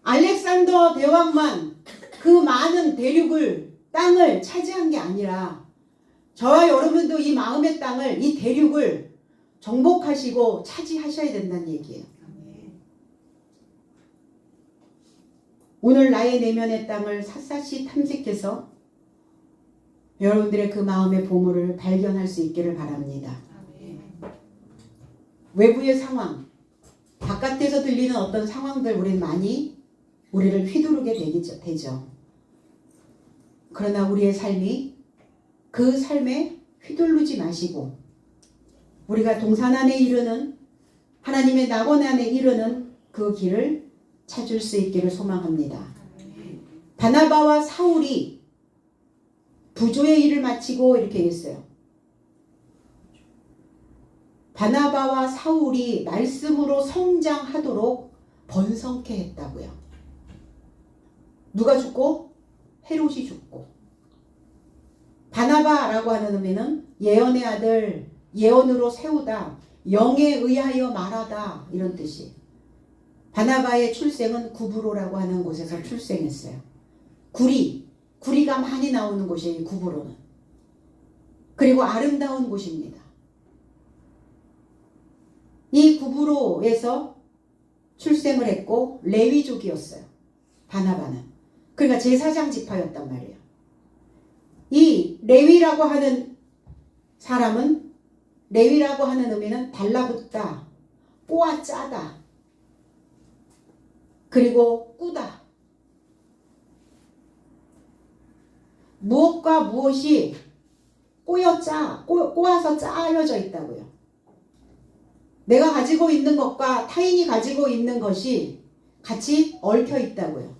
A: 알렉산더 대왕만 그 많은 대륙을, 땅을 차지한 게 아니라 저와 여러분도 이 마음의 땅을, 이 대륙을 정복하시고 차지하셔야 된다는 얘기예요. 오늘 나의 내면의 땅을 샅샅이 탐색해서 여러분들의 그 마음의 보물을 발견할 수 있기를 바랍니다. 외부의 상황, 바깥에서 들리는 어떤 상황들 우리는 많이 우리를 휘두르게 되죠. 그러나 우리의 삶이 그 삶에 휘둘르지 마시고 우리가 동산 안에 이르는, 하나님의 낙원 안에 이르는 그 길을 찾을 수 있기를 소망합니다. 바나바와 사울이 부조의 일을 마치고 이렇게 했어요. 바나바와 사울이 말씀으로 성장하도록 번성케 했다고요. 누가 죽고? 헤롯이 죽고. 바나바라고 하는 의미는 예언의 아들, 예언으로 세우다, 영에 의하여 말하다 이런 뜻이. 바나바의 출생은 구브로라고 하는 곳에서 출생했어요. 구리가 많이 나오는 곳이에요. 구브로는. 그리고 아름다운 곳입니다. 이 구브로에서 출생을 했고 레위족이었어요. 바나바는. 그러니까 제사장 지파였단 말이에요. 이 레위라고 하는 사람은, 레위라고 하는 의미는 달라붙다, 꼬아 짜다, 그리고 꾸다. 무엇과 무엇이 꼬아서 짜여져 있다고요. 내가 가지고 있는 것과 타인이 가지고 있는 것이 같이 얽혀 있다고요.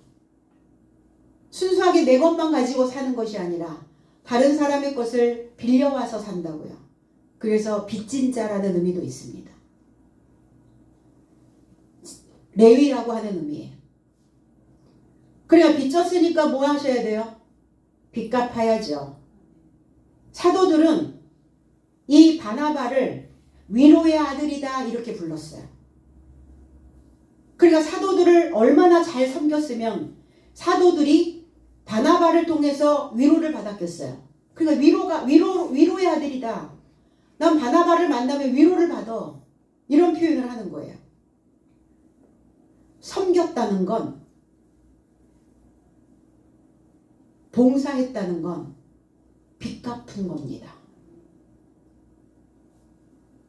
A: 순수하게 내 것만 가지고 사는 것이 아니라 다른 사람의 것을 빌려와서 산다고요. 그래서 빚진 자라는 의미도 있습니다. 레위라고 하는 의미예요. 그래야 빚졌으니까 뭐 하셔야 돼요? 빚 갚아야죠. 사도들은 이 바나바를 위로의 아들이다 이렇게 불렀어요. 그러니까 사도들을 얼마나 잘 섬겼으면 사도들이 바나바를 통해서 위로를 받았겠어요. 그러니까 위로의 아들이다. 난 바나바를 만나면 위로를 받아. 이런 표현을 하는 거예요. 섬겼다는 건, 봉사했다는 건 빚 갚은 겁니다.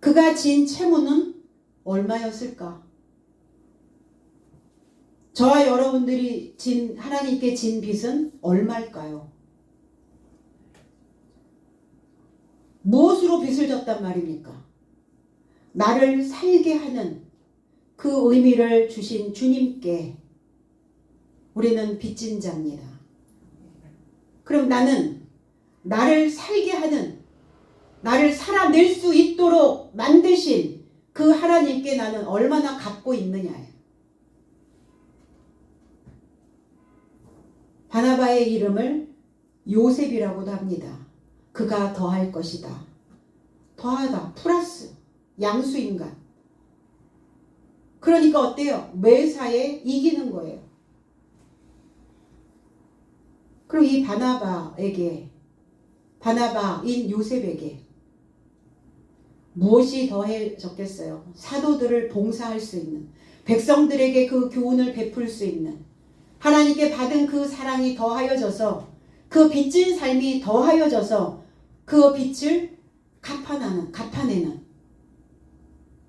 A: 그가 진 채무는 얼마였을까? 저와 여러분들이 하나님께 진 빚은 얼마일까요? 무엇으로 빚을 졌단 말입니까? 나를 살게 하는 그 의미를 주신 주님께 우리는 빚진 자입니다. 그럼 나는 나를 살게 하는, 나를 살아낼 수 있도록 만드신 그 하나님께 나는 얼마나 갚고 있느냐예요. 바나바의 이름을 요셉이라고도 합니다. 그가 더할 것이다. 더하다, 플러스, 양수인간. 그러니까 어때요? 매사에 이기는 거예요. 그럼 이 바나바인 요셉에게 무엇이 더해졌겠어요? 사도들을 봉사할 수 있는, 백성들에게 그 교훈을 베풀 수 있는, 하나님께 받은 그 사랑이 더하여져서, 그 빚진 삶이 더하여져서 그 빚을 갚아내는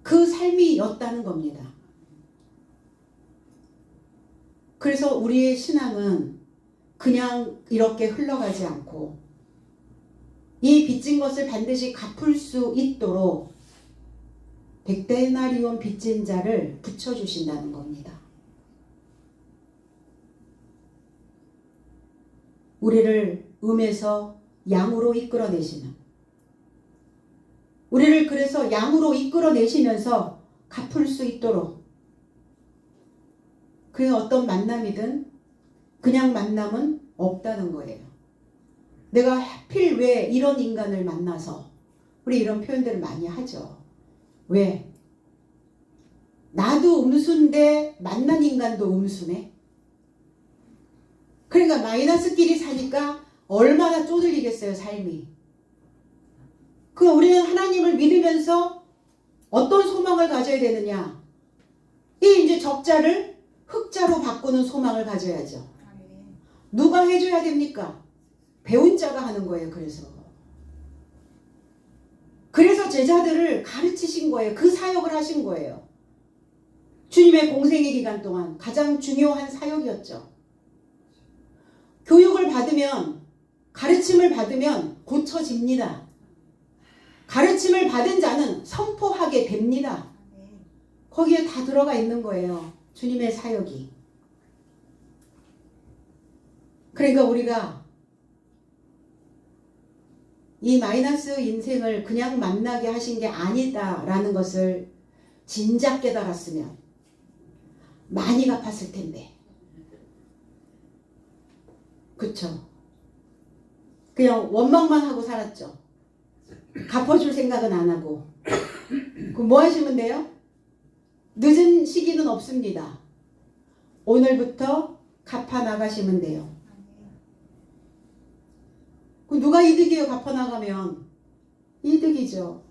A: 그 삶이었다는 겁니다. 그래서 우리의 신앙은 그냥 이렇게 흘러가지 않고 이 빚진 것을 반드시 갚을 수 있도록 백데나리온 빚진 자를 붙여주신다는 겁니다. 우리를 음에서 양으로 이끌어내시는, 우리를 그래서 양으로 이끌어내시면서 갚을 수 있도록, 그 어떤 만남이든 그냥 만남은 없다는 거예요. 내가 하필 왜 이런 인간을 만나서, 우리 이런 표현들을 많이 하죠. 왜? 나도 음수인데 만난 인간도 음수네. 그러니까 마이너스끼리 사니까 얼마나 쪼들리겠어요, 삶이. 우리는 하나님을 믿으면서 어떤 소망을 가져야 되느냐? 이 이제 적자를 흑자로 바꾸는 소망을 가져야죠. 누가 해줘야 됩니까? 배운 자가 하는 거예요. 그래서 제자들을 가르치신 거예요. 그 사역을 하신 거예요. 주님의 공생의 기간 동안 가장 중요한 사역이었죠. 교육을 받으면, 가르침을 받으면 고쳐집니다. 가르침을 받은 자는 선포하게 됩니다. 거기에 다 들어가 있는 거예요. 주님의 사역이. 그러니까 우리가 이 마이너스 인생을 그냥 만나게 하신 게 아니다라는 것을 진작 깨달았으면 많이 갚았을 텐데. 그쵸? 그냥 원망만 하고 살았죠. 갚아줄 생각은 안 하고. 그럼 뭐 하시면 돼요? 늦은 시기는 없습니다. 오늘부터 갚아 나가시면 돼요. 그럼 누가 이득이에요? 갚아 나가면 이득이죠.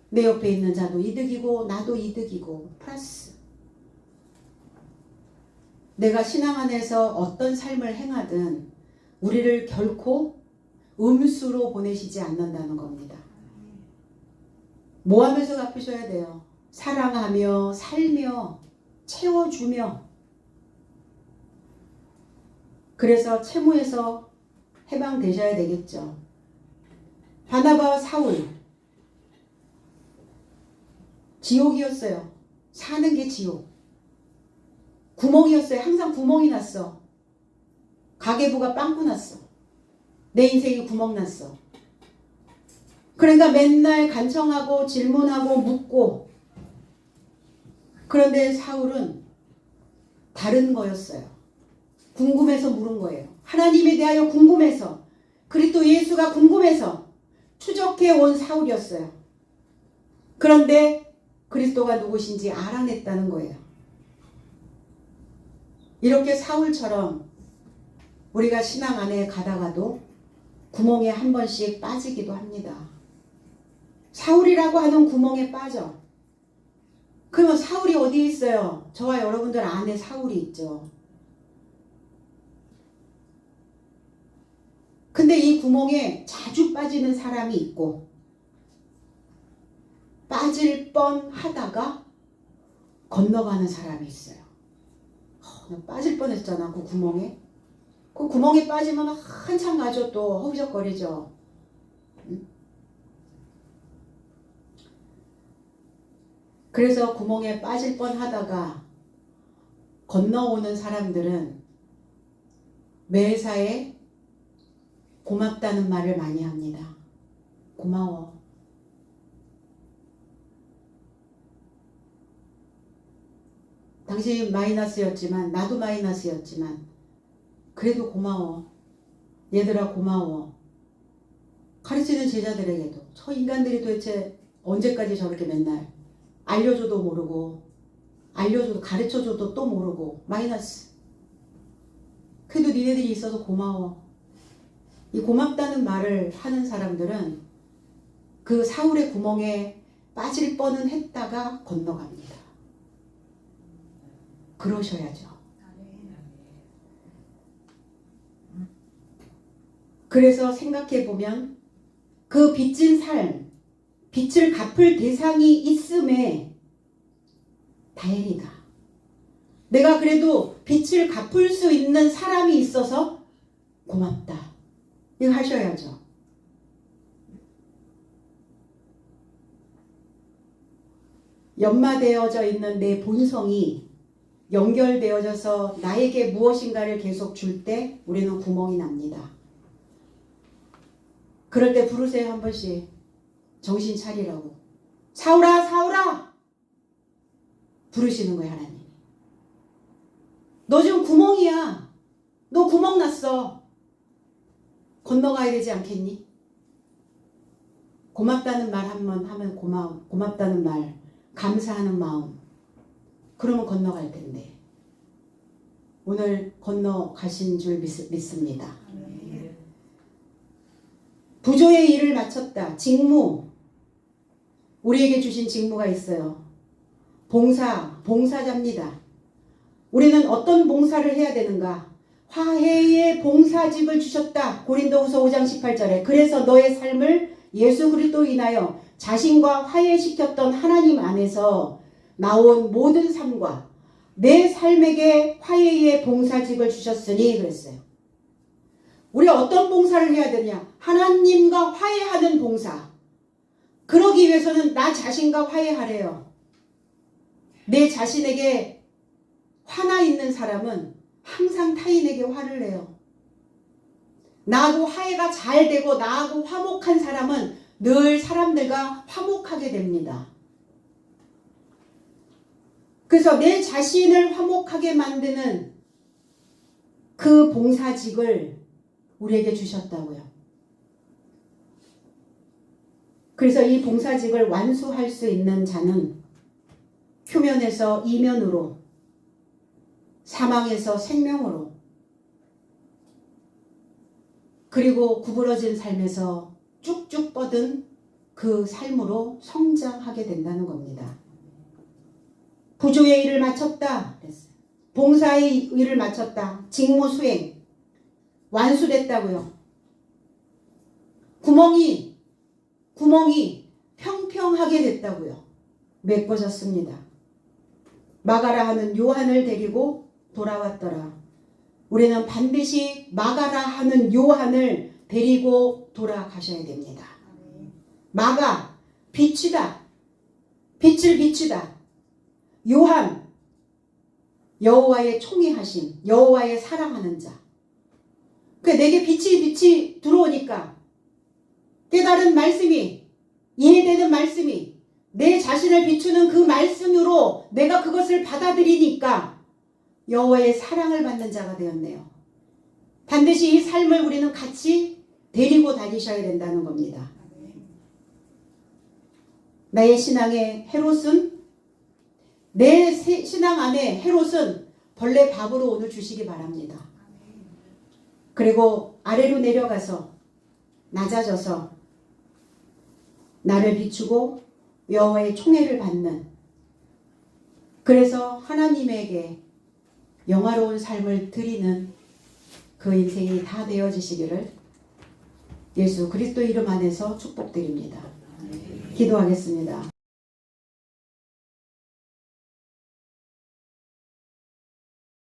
A: 내 옆에 있는 자도 이득이고 나도 이득이고 플러스. 내가 신앙 안에서 어떤 삶을 행하든 우리를 결코 음수로 보내시지 않는다는 겁니다. 뭐 하면서 갚으셔야 돼요? 사랑하며 살며 채워주며. 그래서 채무에서 해방되셔야 되겠죠. 바나바와 사울 지옥이었어요. 사는 게 지옥. 구멍이었어요. 항상 구멍이 났어. 가계부가 빵꾸 났어. 내 인생이 구멍 났어. 그러니까 맨날 간청하고 질문하고 묻고. 그런데 사울은 다른 거였어요. 궁금해서 물은 거예요. 하나님에 대하여 궁금해서, 그리스도 예수가 궁금해서 추적해 온 사울이었어요. 그런데 그리스도가 누구신지 알아냈다는 거예요. 이렇게 사울처럼 우리가 신앙 안에 가다가도 구멍에 한 번씩 빠지기도 합니다. 사울이라고 하는 구멍에 빠져. 그러면 사울이 어디에 있어요? 저와 여러분들 안에 사울이 있죠. 근데 이 구멍에 자주 빠지는 사람이 있고, 빠질 뻔 하다가 건너가는 사람이 있어요. 나 빠질 뻔 했잖아, 그 구멍에. 그 구멍에 빠지면 한참 가죠. 또 허우적거리죠. 그래서 구멍에 빠질 뻔 하다가 건너오는 사람들은 매사에 고맙다는 말을 많이 합니다. 고마워. 당신 마이너스였지만 나도 마이너스였지만 그래도 고마워. 얘들아 고마워. 가르치는 제자들에게도 저 인간들이 도대체 언제까지 저렇게 맨날 알려줘도 모르고 알려줘도 가르쳐줘도 또 모르고 마이너스. 그래도 니네들이 있어서 고마워. 이 고맙다는 말을 하는 사람들은 그 사울의 구멍에 빠질 뻔은 했다가 건너갑니다. 그러셔야죠. 그래서 생각해보면 그 빚진 삶, 빚을 갚을 대상이 있음에 다행이다. 내가 그래도 빚을 갚을 수 있는 사람이 있어서 고맙다. 이거 하셔야죠. 연마되어져 있는 내 본성이 연결되어져서 나에게 무엇인가를 계속 줄 때 우리는 구멍이 납니다. 그럴 때 부르세요. 한 번씩. 정신 차리라고. 사울아 사울아 부르시는 거예요. 하나님. 너 지금 구멍이야. 너 구멍 났어. 건너가야 되지 않겠니? 고맙다는 말 한 번 하면 고맙다는 말, 감사하는 마음. 그러면 건너갈 텐데. 오늘 건너가신 줄 믿습니다. 부조의 일을 마쳤다. 직무. 우리에게 주신 직무가 있어요. 봉사자입니다. 우리는 어떤 봉사를 해야 되는가? 화해의 봉사직을 주셨다. 고린도후서 5장 18절에. 그래서 너의 삶을 예수 그리스도로 인하여 자신과 화해시켰던 하나님 안에서 나온 모든 삶과 내 삶에게 화해의 봉사직을 주셨으니 그랬어요. 우리 어떤 봉사를 해야 되냐? 하나님과 화해하는 봉사. 그러기 위해서는 나 자신과 화해하래요. 내 자신에게 화나 있는 사람은 항상 타인에게 화를 내요. 나하고 화해가 잘 되고 나하고 화목한 사람은 늘 사람들과 화목하게 됩니다. 그래서 내 자신을 화목하게 만드는 그 봉사직을 우리에게 주셨다고요. 그래서 이 봉사직을 완수할 수 있는 자는 표면에서 이면으로, 사망에서 생명으로, 그리고 구부러진 삶에서 쭉쭉 뻗은 그 삶으로 성장하게 된다는 겁니다. 부조의 일을 마쳤다. 봉사의 일을 마쳤다. 직무 수행 완수됐다고요. 구멍이 평평하게 됐다고요. 메꿔졌습니다. 마가라 하는 요한을 데리고 돌아왔더라. 우리는 반드시 마가라 하는 요한을 데리고 돌아가셔야 됩니다. 마가, 빛이다. 빛을 비추다. 요한, 여호와의 총회하심, 여호와의 사랑하는 자. 내게 빛이 들어오니까 깨달은 말씀이, 이해되는 말씀이, 내 자신을 비추는 그 말씀으로 내가 그것을 받아들이니까 여호와의 사랑을 받는 자가 되었네요. 반드시 이 삶을 우리는 같이 데리고 다니셔야 된다는 겁니다. 나의 신앙의 헤롯은, 내 신앙 안에 헤롯은 벌레 밥으로 오늘 주시기 바랍니다. 그리고 아래로 내려가서 낮아져서 나를 비추고 여호와의 총애를 받는, 그래서 하나님에게 영화로운 삶을 드리는 그 인생이 다 되어지시기를 예수 그리스도 이름 안에서 축복드립니다. 기도하겠습니다.